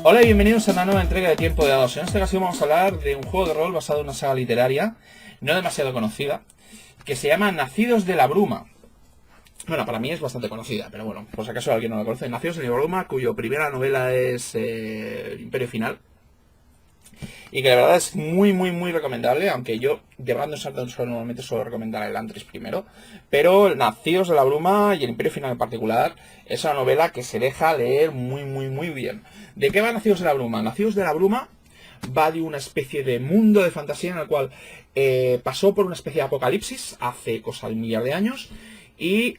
Hola y bienvenidos a una nueva entrega de Tiempo de Dados. En esta ocasión vamos a hablar de un juego de rol basado en una saga literaria no demasiado conocida, que se llama Nacidos de la Bruma. Bueno, para mí es bastante conocida, pero bueno, por si acaso alguien no la conoce. Nacidos de la Bruma, cuyo primera novela es El Imperio Final, y que la verdad es muy recomendable, aunque yo, llevando Sandons normalmente suelo recomendar el Antris primero, pero Nacidos de la Bruma y El Imperio Final en particular es una novela que se deja leer muy bien. ¿De qué va Nacidos de la Bruma? Nacidos de la Bruma va de una especie de mundo de fantasía en el cual pasó por una especie de apocalipsis hace cosa de 1.000.000 de años y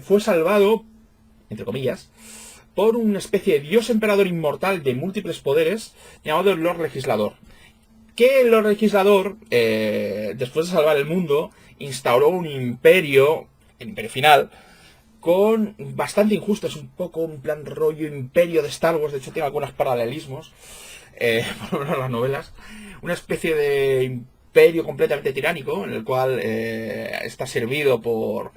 fue salvado, entre comillas, por una especie de dios emperador inmortal de múltiples poderes llamado el Lord Legislador. Que el Lord Legislador, después de salvar el mundo, instauró un imperio, el Imperio Final, con bastante injusto. Es un poco un plan rollo imperio de Star Wars. De hecho tiene algunos paralelismos, por lo menos en las novelas. Una especie de imperio completamente tiránico, en el cual está servido por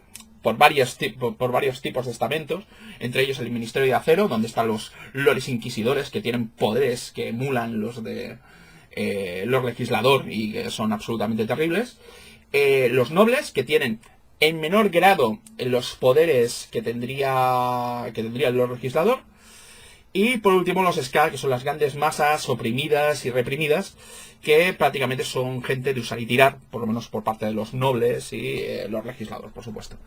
varios tipos de estamentos, entre ellos el Ministerio de Acero, donde están los Lores Inquisidores, que tienen poderes que emulan los de Lord Legislador y que son absolutamente terribles. Los nobles, que tienen en menor grado los poderes que tendría el Lord Legislador. Y por último los Ska, que son las grandes masas oprimidas y reprimidas, que prácticamente son gente de usar y tirar, por lo menos por parte de los nobles y los legisladores, por supuesto.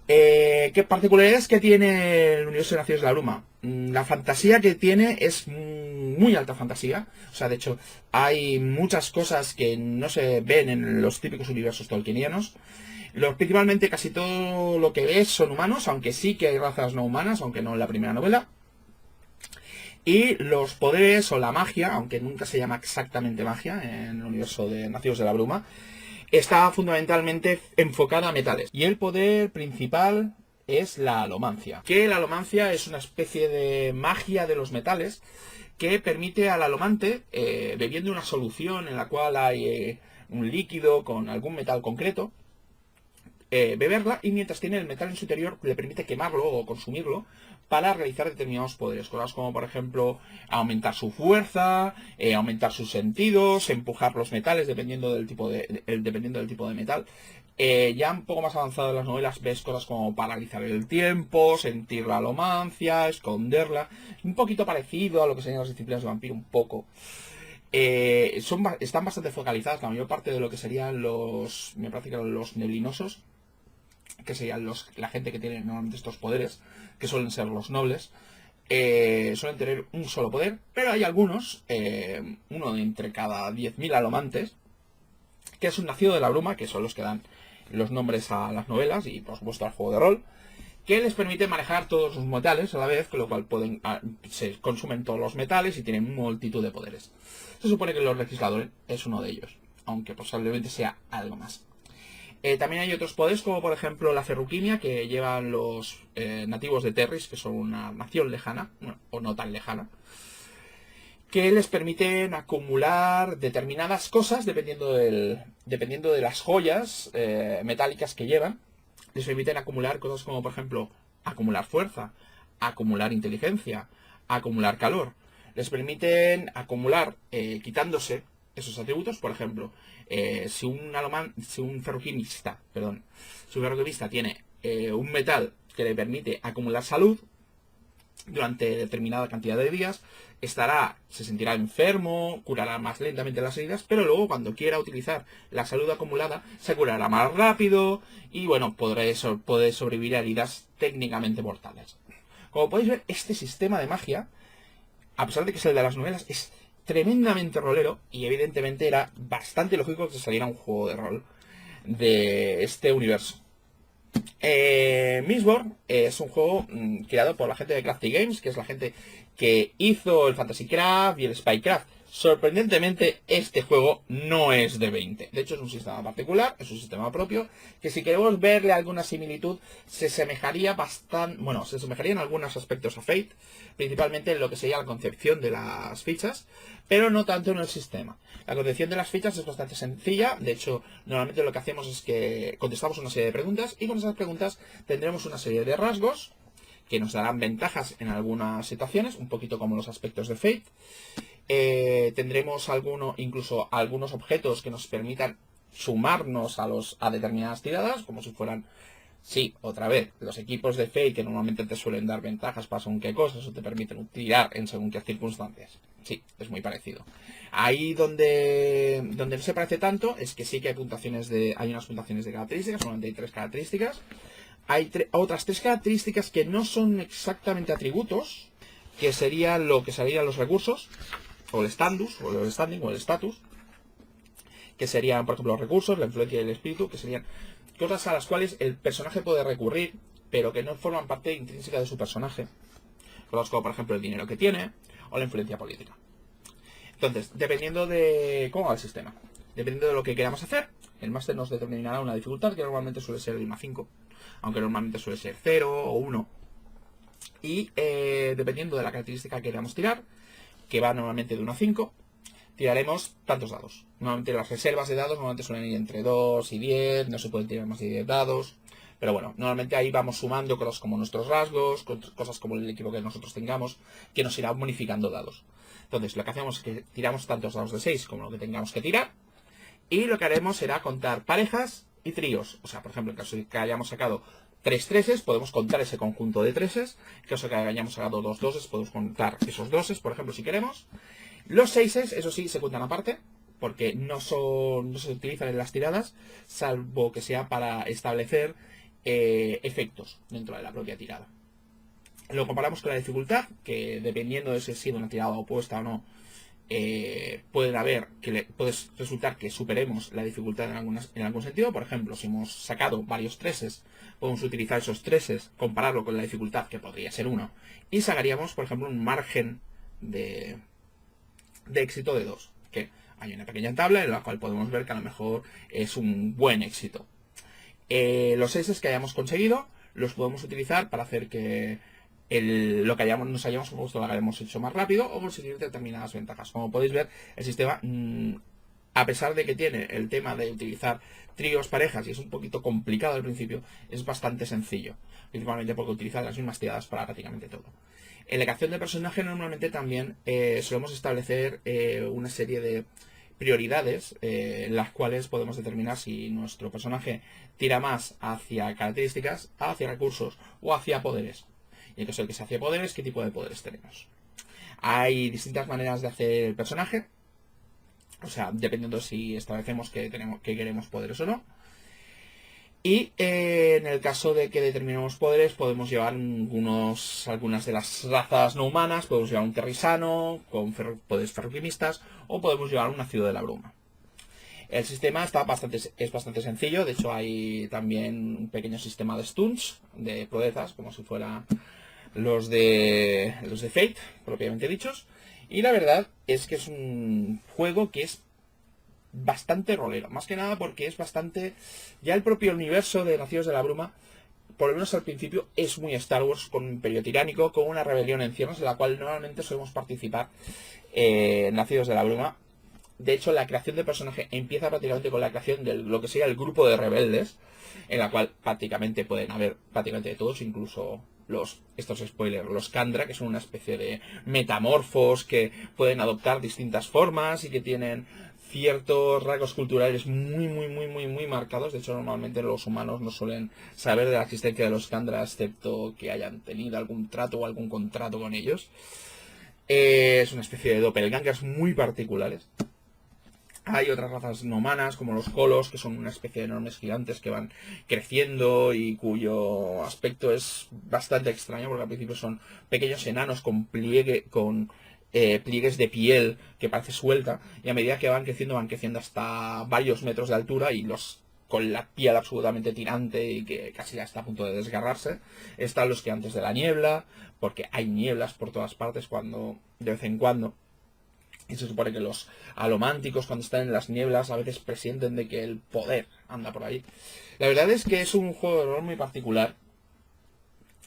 ¿Qué particularidades que tiene el universo de Nacidos de la Bruma? La fantasía que tiene es muy alta fantasía. O sea, de hecho, hay muchas cosas que no se ven en los típicos universos tolkienianos. Principalmente casi todo lo que ves son humanos, aunque sí que hay razas no humanas, aunque no en la primera novela. Y los poderes o la magia, aunque nunca se llama exactamente magia en el universo de Nacidos de la Bruma, está fundamentalmente enfocada a metales. Y el poder principal es la alomancia. Que la alomancia es una especie de magia de los metales que permite al alomante, bebiendo una solución en la cual hay un líquido con algún metal concreto, beberla, y mientras tiene el metal en su interior le permite quemarlo o consumirlo para realizar determinados poderes, cosas como por ejemplo aumentar su fuerza, aumentar sus sentidos, empujar los metales dependiendo del tipo de metal. Ya un poco más avanzado en las novelas ves cosas como paralizar el tiempo, sentir la alomancia, esconderla, un poquito parecido a lo que serían las disciplinas de vampiro, un poco. Están bastante focalizadas. La mayor parte de lo que serían me parece que eran los neblinosos, que serían la gente que tiene normalmente estos poderes, que suelen ser los nobles, suelen tener un solo poder, pero hay algunos, uno de entre cada 10.000 alomantes, que es un Nacido de la Bruma, que son los que dan los nombres a las novelas y por supuesto al juego de rol, que les permite manejar todos los metales a la vez, con lo cual se consumen todos los metales y tienen multitud de poderes. Se supone que los legisladores es uno de ellos, aunque posiblemente sea algo más. También hay otros poderes, como por ejemplo la ferruquimia, que llevan los nativos de Terris, que son una nación lejana, bueno, o no tan lejana, que les permiten acumular determinadas cosas dependiendo de las joyas metálicas que llevan. Les permiten acumular cosas como por ejemplo acumular fuerza, acumular inteligencia, acumular calor. Les permiten acumular quitándose esos atributos. Por ejemplo, si un ferroquimista tiene un metal que le permite acumular salud durante determinada cantidad de días, se sentirá enfermo, curará más lentamente las heridas, pero luego cuando quiera utilizar la salud acumulada se curará más rápido y bueno, puede sobrevivir a heridas técnicamente mortales. Como podéis ver, este sistema de magia, a pesar de que es el de las novelas, es tremendamente rolero y evidentemente era bastante lógico que saliera un juego de rol de este universo. Mistborn es un juego creado por la gente de Crafty Games, que es la gente que hizo el Fantasy Craft y el Spycraft. Sorprendentemente, este juego no es de 20. De hecho, es un sistema particular, es un sistema propio, que si queremos verle alguna similitud, se semejaría en algunos aspectos a Fate, principalmente en lo que sería la concepción de las fichas, pero no tanto en el sistema. La concepción de las fichas es bastante sencilla. De hecho, normalmente lo que hacemos es que contestamos una serie de preguntas, y con esas preguntas tendremos una serie de rasgos que nos darán ventajas en algunas situaciones, un poquito como los aspectos de Fate. Tendremos incluso algunos objetos que nos permitan sumarnos a determinadas tiradas, como si fueran, sí, otra vez, los equipos de Fate que normalmente te suelen dar ventajas para según qué cosas o te permiten tirar en según qué circunstancias. Sí, es muy parecido. Ahí donde no se parece tanto es que sí que hay unas puntuaciones de características, solamente hay 3 características. Hay otras 3 características que no son exactamente atributos, que serían lo que serían los recursos, o el standus, o el standing, o el status, que serían, por ejemplo, los recursos, la influencia y el espíritu, que serían cosas a las cuales el personaje puede recurrir, pero que no forman parte intrínseca de su personaje. Cosas como, por ejemplo, el dinero que tiene, o la influencia política. Entonces, dependiendo de cómo va el sistema, dependiendo de lo que queramos hacer, el máster nos determinará una dificultad que normalmente suele ser de 1 a 5, aunque normalmente suele ser 0 o 1. Y dependiendo de la característica que queramos tirar, que va normalmente de 1 a 5, tiraremos tantos dados. Normalmente las reservas de dados normalmente suelen ir entre 2 y 10, no se pueden tirar más de 10 dados. Pero bueno, normalmente ahí vamos sumando cosas como nuestros rasgos, cosas como el equipo que nosotros tengamos, que nos irá bonificando dados. Entonces lo que hacemos es que tiramos tantos dados de 6 como lo que tengamos que tirar. Y lo que haremos será contar parejas y tríos. O sea, por ejemplo, en caso de que hayamos sacado 3 treses, podemos contar ese conjunto de treses. En caso de que hayamos sacado 2 doses, podemos contar esos doses, por ejemplo, si queremos. Los seises, eso sí, se cuentan aparte, porque no se utilizan en las tiradas, salvo que sea para establecer efectos dentro de la propia tirada. Lo comparamos con la dificultad, que dependiendo de si ha sido una tirada opuesta o no, puede resultar que superemos la dificultad en algún sentido. Por ejemplo, si hemos sacado varios treses, podemos utilizar esos treses, compararlo con la dificultad, que podría ser 1, y sacaríamos, por ejemplo, un margen de éxito de 2, que hay una pequeña tabla en la cual podemos ver que a lo mejor es un buen éxito. Los 6 que hayamos conseguido los podemos utilizar para hacer que lo que nos hayamos propuesto lo hayamos hecho más rápido o conseguir determinadas ventajas. Como podéis ver, el sistema, a pesar de que tiene el tema de utilizar tríos, parejas, y es un poquito complicado al principio, es bastante sencillo, principalmente porque utiliza las mismas tiradas para prácticamente todo. En la creación de personaje normalmente también solemos establecer una serie de prioridades en las cuales podemos determinar si nuestro personaje tira más hacia características, hacia recursos o hacia poderes. Y en caso de que sea hacia poderes, ¿qué tipo de poderes tenemos? Hay distintas maneras de hacer el personaje, o sea, dependiendo si establecemos que queremos poderes o no. Y en el caso de que determinemos poderes, podemos llevar algunas de las razas no humanas, podemos llevar un terrisano con poderes ferroquimistas, o podemos llevar un nacido de la bruma. El sistema es bastante sencillo, de hecho hay también un pequeño sistema de stunts, de proezas, como si fueran los de Fate, propiamente dichos. Y la verdad es que es un juego que es bastante rolero, más que nada porque es bastante... Ya el propio universo de Nacidos de la Bruma, por lo menos al principio, es muy Star Wars, con un imperio tiránico, con una rebelión en ciernes, en la cual normalmente solemos participar Nacidos de la Bruma. De hecho, la creación de personaje empieza prácticamente con la creación de lo que sería el grupo de rebeldes, en la cual prácticamente pueden haber prácticamente de todos, incluso estos spoilers, los Kandra, que son una especie de metamorfos que pueden adoptar distintas formas y que tienen ciertos rasgos culturales muy marcados. De hecho, normalmente los humanos no suelen saber de la existencia de los Kandra, excepto que hayan tenido algún trato o algún contrato con ellos. Es una especie de doppelgangers muy particulares. Hay otras razas no humanas, como los colos, que son una especie de enormes gigantes que van creciendo y cuyo aspecto es bastante extraño, porque al principio son pequeños enanos con pliegues de piel que parece suelta, y a medida que van creciendo hasta varios metros de altura y con la piel absolutamente tirante y que casi ya está a punto de desgarrarse. Están los gigantes de la niebla, porque hay nieblas por todas partes de vez en cuando. Y se supone que los alománticos, cuando están en las nieblas, a veces presienten de que el poder anda por ahí. La verdad es que es un juego de rol muy particular.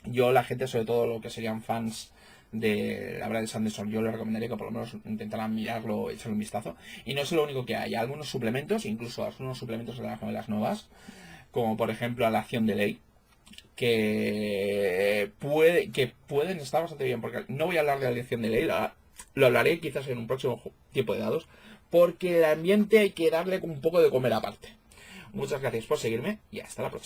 La gente, sobre todo lo que serían fans de la obra de Sanderson, yo les recomendaría que por lo menos intentaran mirarlo, echarle un vistazo. Y no es lo único que hay algunos suplementos, incluso algunos suplementos de las novelas nuevas, como por ejemplo a la acción de ley, que pueden estar bastante bien, porque no voy a hablar de la lección de ley, lo hablaré quizás en un próximo tiempo de dados, porque el ambiente hay que darle un poco de comer aparte. Muchas gracias por seguirme y hasta la próxima.